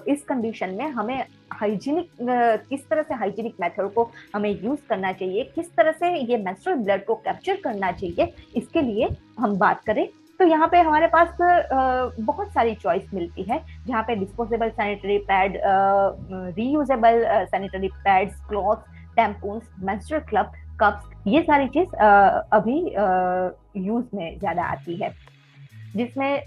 इस कंडीशन में हमें हाइजीनिक किस तरह से हाइजीनिक मेथड को हमें यूज करना चाहिए, किस तरह से ये मेंस्ट्रुअल ब्लड को कैप्चर करना चाहिए, इसके लिए हम बात करें तो यहाँ पे हमारे पास बहुत सारी चॉइस मिलती है, जहाँ पे disposable sanitary pad, reusable sanitary pads, cloths, tampons, menstrual cups, ये सारी चीज अभी यूज में ज्यादा आती है, जिसमें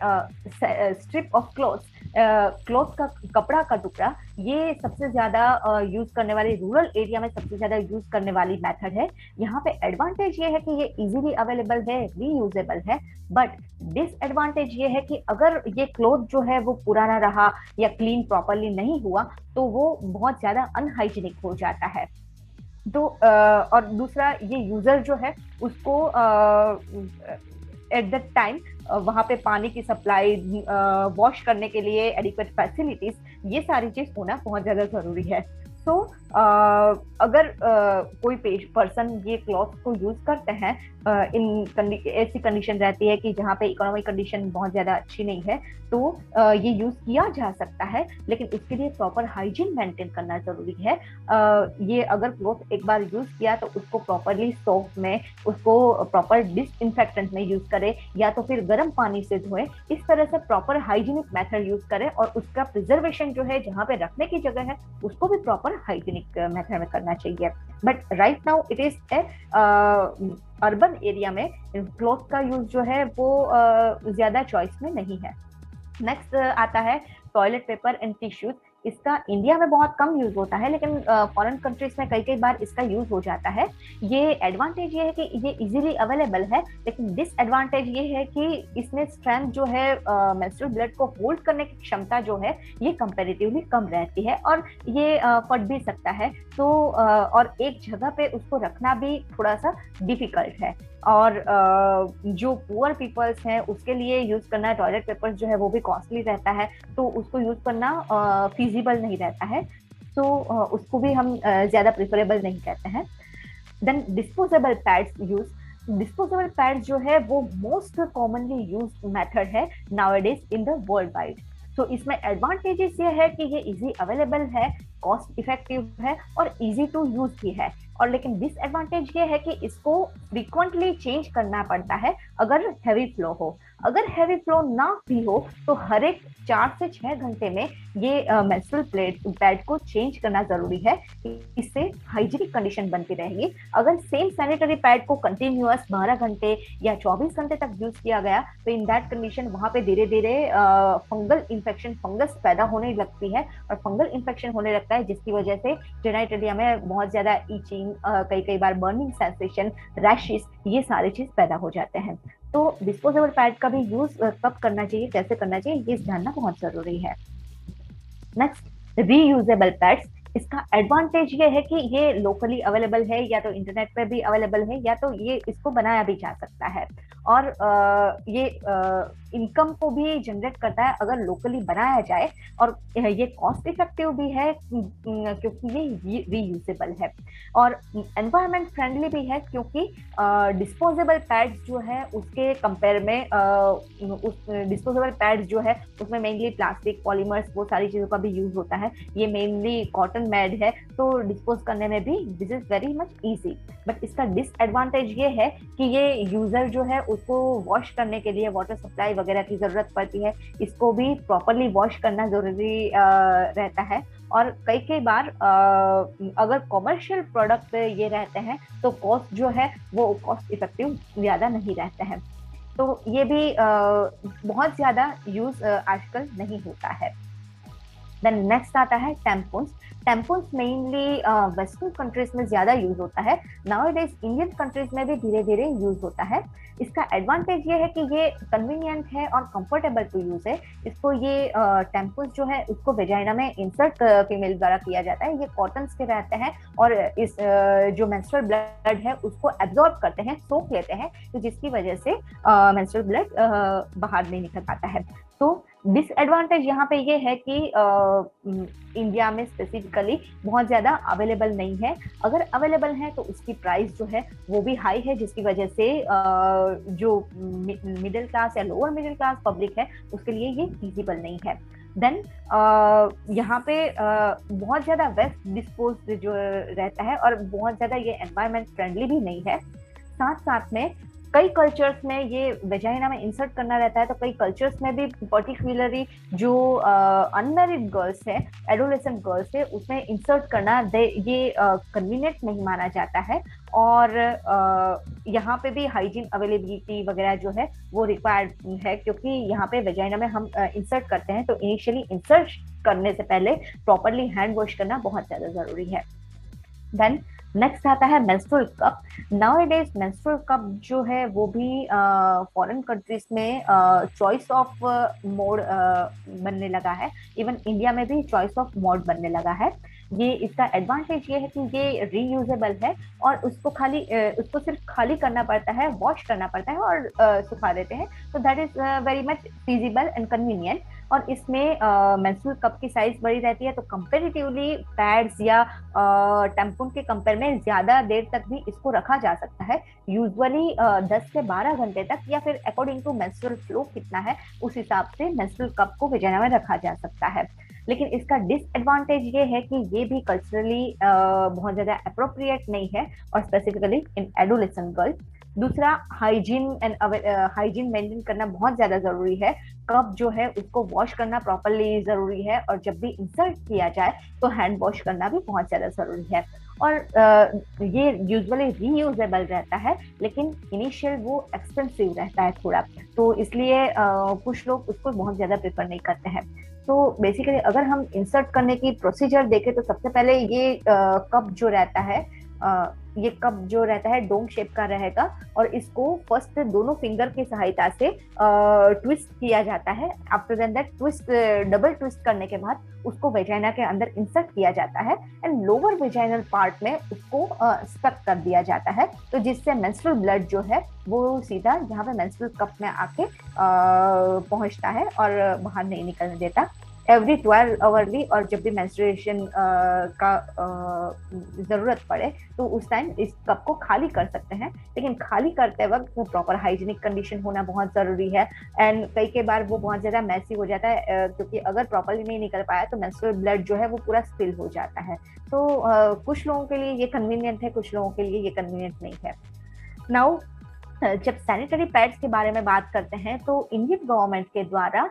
स्ट्रिप ऑफ क्लॉथ का कपड़ा का टुकड़ा, ये सबसे ज्यादा यूज करने वाली, रूरल एरिया में सबसे ज्यादा यूज करने वाली मेथड है। यहाँ पे एडवांटेज ये है कि ये इजीली अवेलेबल है, रीयूजेबल है, बट डिसएडवांटेज ये है कि अगर ये क्लॉथ जो है वो पुराना रहा या क्लीन प्रॉपरली नहीं हुआ तो वो बहुत ज्यादा अनहाइजीनिक हो जाता है। तो और दूसरा, ये यूजर जो है उसको एट द टाइम वहां पे पानी की सप्लाई, वॉश करने के लिए एडिक्वेट फैसिलिटीज, ये सारी चीज होना बहुत ज्यादा जरूरी है। तो अगर कोई पर्सन ये क्लॉथ को यूज करते हैं, ऐसी कंडीशन रहती है कि जहाँ पे इकोनॉमिक कंडीशन बहुत ज्यादा अच्छी नहीं है, तो ये यूज किया जा सकता है, लेकिन उसके लिए प्रॉपर हाइजीन मेंटेन करना जरूरी है। ये अगर क्लॉथ एक बार यूज किया तो उसको प्रॉपरली सोप में, उसको प्रॉपर डिसइंफेक्टेंट में यूज करें, या तो फिर गर्म पानी से धोए। इस तरह से प्रॉपर हाइजीनिक मेथड यूज करें, और उसका प्रिजर्वेशन जो है, जहाँ पे रखने की जगह है, उसको भी प्रॉपर हाइजीनिक मेथड में करना चाहिए। But right now it is a urban area में क्लॉथ का यूज जो है वो ज्यादा चॉइस में नहीं है। नेक्स्ट आता है टॉयलेट पेपर एंड टिश्यूज। इसका इंडिया में बहुत कम यूज होता है, लेकिन फॉरेन कंट्रीज में कई कई बार इसका यूज हो जाता है। ये एडवांटेज ये है कि ये इजीली अवेलेबल है, लेकिन डिसएडवांटेज ये है कि इसमें स्ट्रेंथ जो है, मेंस्ट्रुअल ब्लड को होल्ड करने की क्षमता जो है, ये कंपैरेटिवली कम रहती है, और ये फट भी सकता है। तो और एक जगह पे उसको रखना भी थोड़ा सा डिफिकल्ट है, और जो पुअर पीपल्स हैं उसके लिए यूज करना टॉयलेट पेपर्स जो है वो भी कॉस्टली रहता है, तो उसको यूज करना फीजिबल नहीं रहता है। तो उसको भी हम ज्यादा प्रिफरेबल नहीं कहते हैं। Then disposable pads use. Disposable pads जो है वो मोस्ट कॉमनली यूज मेथड है nowadays in the world wide. तो इसमें एडवांटेजेस ये है कि ये इजी अवेलेबल है, कॉस्ट इफेक्टिव है, और इजी टू यूज भी है। और लेकिन डिसएडवांटेज ये है कि इसको फ्रीक्वेंटली चेंज करना पड़ता है अगर हैवी फ्लो हो। अगर हैवी फ्लो ना भी हो तो हर एक 4 से 6 घंटे में ये मेंस्ट्रुअल पैड को चेंज करना जरूरी है, इससे हाइजीनिक कंडीशन बनती रहेगी। अगर सेम सैनिटरी पैड को कंटिन्यूअस 12 घंटे या 24 घंटे तक यूज किया गया तो इन दैट कंडीशन वहां पे धीरे धीरे फंगल इन्फेक्शन, फंगस पैदा होने लगती है, और फंगल इन्फेक्शन होने लगता है, जिसकी वजह से जेनाइटलिया में बहुत ज्यादा ईचिंग, कई बार बर्निंग सेंसेशन, रैशेस, ये सारी चीज पैदा हो जाते हैं। तो डिस्पोजेबल पैड का भी यूज कब करना चाहिए, कैसे करना चाहिए, ये जानना बहुत जरूरी है। Next, reusable pads. इसका एडवांटेज ये है कि ये लोकली अवेलेबल है, या तो इंटरनेट पे भी अवेलेबल है, या तो ये इसको बनाया भी जा सकता है, और ये इनकम को भी जनरेट करता है अगर लोकली बनाया जाए, और ये कॉस्ट इफेक्टिव भी है क्योंकि ये रीयूजेबल है, और एनवायरमेंट फ्रेंडली भी है, क्योंकि डिस्पोजेबल पैड्स जो है उसके कंपेयर में उस डिस्पोजेबल पैड्स जो है उसमें मेनली प्लास्टिक, पॉलीमर्स, वो सारी चीजों का भी यूज होता है। ये मेनली कॉटन मेड है, तो डिस्पोज करने में भी this is very much easy. But इसका डिसएडवांटेज ये है कि ये यूजर जो है उसको वॉश करने के लिए वाटर सप्लाई वगैरह की जरूरत पड़ती है, इसको भी प्रॉपरली वॉश करना जरूरी रहता है, और कई बार अगर कॉमर्शियल प्रोडक्ट ये रहते हैं तो कॉस्ट जो है वो कॉस्ट इफेक्टिव ज्यादा नहीं रहते हैं, तो ये भी बहुत ज्यादा यूज आजकल नहीं होता है। देन नेक्स्ट आता है tampons. Tampons mainly western countries में ज्यादा यूज होता है, नाउअडेज इंडियन कंट्रीज में भी धीरे धीरे यूज होता है। इसका एडवांटेज ये है कि ये कन्वीनियंट है और कंफर्टेबल टू यूज है। इसको ये टैम्पून्स जो है उसको वेजाइना में इंसर्ट फीमेल द्वारा किया जाता है। ये कॉटन के रहते हैं, और इस जो मेंस्ट्रुअल ब्लड है उसको एब्जॉर्ब करते हैं, सोख लेते हैं, तो जिसकी वजह से मेंस्ट्रुअल ब्लड बाहर नहीं निकल पाता है। तो डिसएडवांटेज यहाँ पे ये है कि इंडिया में स्पेसिफिकली बहुत ज्यादा अवेलेबल नहीं है। अगर अवेलेबल है तो उसकी प्राइस जो है वो भी हाई है, जिसकी वजह से जो मिडिल क्लास या लोअर मिडिल क्लास पब्लिक है उसके लिए ये फीजिबल नहीं है। देन यहाँ पे बहुत ज्यादा वेस्ट डिस्पोज जो रहता है और बहुत ज्यादा ये एनवायरमेंट फ्रेंडली भी नहीं है। साथ साथ में कई कल्चर्स में ये वेजाइना में इंसर्ट करना रहता है, तो कई कल्चर्स में भी पर्टिकुलरली जो अनमैरिड गर्ल्स है, एडोलेसेंट गर्ल्स है, उसमें इंसर्ट करना ये कन्वीनियंट नहीं माना जाता है। और यहाँ पे भी हाइजीन अवेलेबिलिटी वगैरह जो है वो रिक्वायर्ड है, क्योंकि यहाँ पे वेजाइना में हम इंसर्ट करते हैं तो इनिशियली इंसर्ट करने से पहले प्रॉपरली हैंड वॉश करना बहुत ज्यादा जरूरी है। देन नेक्स्ट आता है menstrual cup. Nowadays menstrual cup जो है वो भी फॉरेन कंट्रीज में चॉइस ऑफ मोड बनने लगा है। इवन इंडिया में भी चॉइस ऑफ मोड बनने लगा है। ये इसका एडवांटेज ये है कि ये रीयूजेबल है और उसको सिर्फ खाली करना पड़ता है, वॉश करना पड़ता है और सुखा देते हैं। तो that is very much feasible and convenient. और इसमें मेंस्ट्रुअल कप की साइज बड़ी रहती है, तो कंपेरेटिवली पैड्स या टैम्पून के कंपेयर में ज्यादा देर तक भी इसको रखा जा सकता है। यूजुअली 10 से 12 घंटे तक, या फिर अकॉर्डिंग टू मेंस्ट्रुअल फ्लो कितना है उस हिसाब से मेंस्ट्रुअल कप को वेजाइना में रखा जा सकता है। लेकिन इसका डिसएडवांटेज ये है कि ये भी कल्चरली बहुत ज्यादा अप्रोप्रिएट नहीं है, और स्पेसिफिकली इन एडोलेसेंट गर्ल। दूसरा, हाइजीन मेंटेन करना बहुत ज्यादा जरूरी है। कप जो है उसको वॉश करना प्रॉपरली जरूरी है, और जब भी इंसर्ट किया जाए तो हैंड वॉश करना भी बहुत ज्यादा जरूरी है। और ये यूजुअली रीयूजेबल रहता है, लेकिन इनिशियल वो एक्सपेंसिव रहता है थोड़ा, तो इसलिए कुछ लोग उसको बहुत ज्यादा प्रेफर नहीं करते हैं। तो बेसिकली अगर हम इंसर्ट करने की प्रोसीजर देखें तो सबसे पहले ये कप जो रहता है, ये कप जो रहता है डोम शेप का रहेगा, और इसको फर्स्ट दोनों फिंगर की सहायता से ट्विस्ट किया जाता है। After then that double twist करने के बाद उसको वेजाइना के अंदर इंसर्ट किया जाता है, एंड लोअर वेजाइनल पार्ट में उसको स्टक कर दिया जाता है, तो जिससे मेंस्ट्रुअल ब्लड जो है वो सीधा यहाँ पे मेंस्ट्रुअल कप में आके पहुंचता है और बाहर नहीं निकलने देता। एवरी 12 आवरली, और जब भी मेंस्ट्रुएशन का जरूरत पड़े तो उस टाइम इस कप को खाली कर सकते हैं। लेकिन खाली करते वक्त प्रॉपर हाइजीनिक कंडीशन होना बहुत जरूरी है। एंड कई बार वो बहुत ज्यादा मैसी हो जाता है, क्योंकि अगर प्रॉपरली नहीं निकल पाया तो मेंस्ट्रुअल ब्लड जो है वो पूरा स्पिल हो जाता है। तो कुछ लोगों के लिए ये कन्वीनियंट है, कुछ लोगों के लिए ये कन्वीनियंट नहीं है। नाउ जब सैनिटरी पैड्स के बारे में बात करते हैं तो इंडियन गवर्नमेंट के द्वारा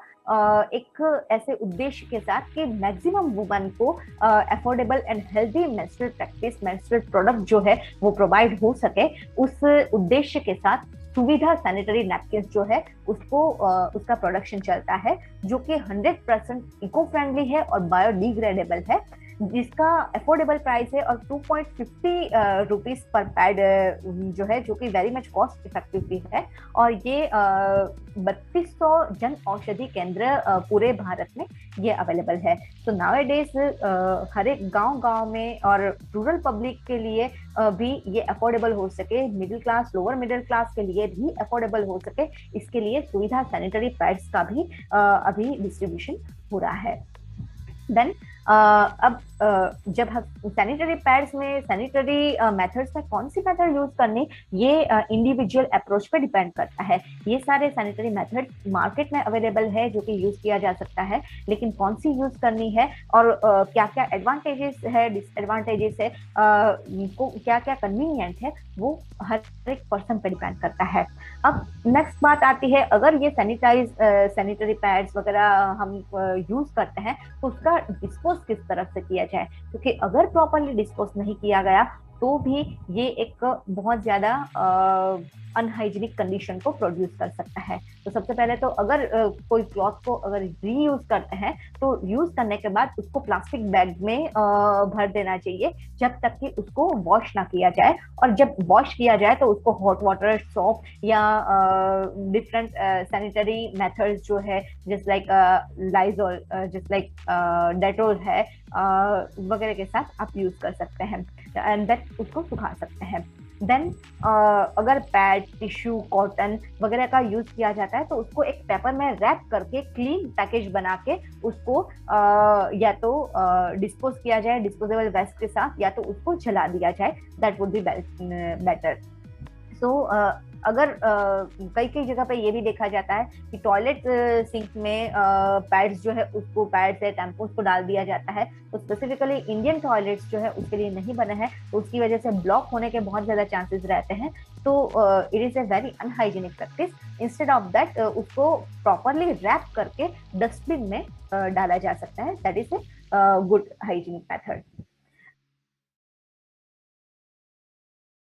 एक ऐसे उद्देश्य के साथ कि मैक्सिमम वुमन को affordable and healthy menstrual practice, menstrual product जो है वो प्रोवाइड हो सके, उस उद्देश्य के साथ सुविधा सैनिटरी नैपकिन जो है उसको उसका प्रोडक्शन चलता है, जो कि 100% इको फ्रेंडली है और बायोडिग्रेडेबल है, जिसका अफोर्डेबल प्राइस है और 2.50 रुपीज पर पैड जो है, जो कि वेरी मच कॉस्ट इफेक्टिव भी है। और ये 3200 जन औषधि केंद्र पूरे भारत में ये अवेलेबल है। तो नाउअडेज हर एक गांव में और रूरल पब्लिक के लिए भी ये अफोर्डेबल हो सके, middle class, lower middle class के लिए भी अफोर्डेबल हो सके, इसके लिए सुविधा सैनिटरी पैड्स का भी अभी डिस्ट्रीब्यूशन हो रहा है। देन अब जब हम सैनिटरी पैड्स में सैनिटरी मेथड्स में कौन सी मेथड यूज करनी, ये इंडिविजुअल अप्रोच पे डिपेंड करता है। ये सारे सैनिटरी मेथड मार्केट में अवेलेबल है जो कि यूज किया जा सकता है, लेकिन कौन सी यूज करनी है और क्या क्या एडवांटेजेस है, डिसएडवांटेजेस है, क्या क्या कन्वीनियंट है, वो हर एक पर्सन पे डिपेंड करता है। अब नेक्स्ट बात आती है, अगर ये सैनिटरी पैड्स वगैरह हम यूज करते हैं तो उसका डिस्पोज किस तरफ से किया जाए, क्योंकि अगर प्रॉपरली डिस्पोज नहीं किया गया तो भी ये एक बहुत ज्यादा अनहाइजीनिक कंडीशन को प्रोड्यूस कर सकता है। तो सबसे पहले तो अगर कोई क्लॉथ को अगर रीयूज करते हैं तो यूज करने के बाद उसको प्लास्टिक बैग में भर देना चाहिए जब तक कि उसको वॉश ना किया जाए। और जब वॉश किया जाए तो उसको हॉट वाटर, सॉप या डिफरेंट सैनिटरी मेथड्स जो है, just like Lizol, just like Dettol है वगैरह के साथ आप यूज कर सकते हैं, एंड देन उसको सुखा सकते हैं। देन अगर पैड, टिश्यू, कॉटन वगैरह का यूज किया जाता है तो उसको एक पेपर में रैप करके क्लीन पैकेज बना के उसको या तो डिस्पोज किया जाए डिस्पोजेबल वेस्ट के साथ, या तो उसको जला दिया जाए, दैट वुड बी बेटर। सो अगर कई कई जगह पे ये भी देखा जाता है कि टॉयलेट सिंक में पैड्स जो है उसको, पैड्स या टैम्पूस को डाल दिया जाता है, तो स्पेसिफिकली इंडियन टॉयलेट्स जो है उसके लिए नहीं बना है, तो उसकी वजह से ब्लॉक होने के बहुत ज्यादा चांसेस रहते हैं। तो it is a very unhygienic practice. Instead of that उसको प्रॉपरली रैप करके डस्टबिन में डाला जा सकता है। That is a good hygienic method.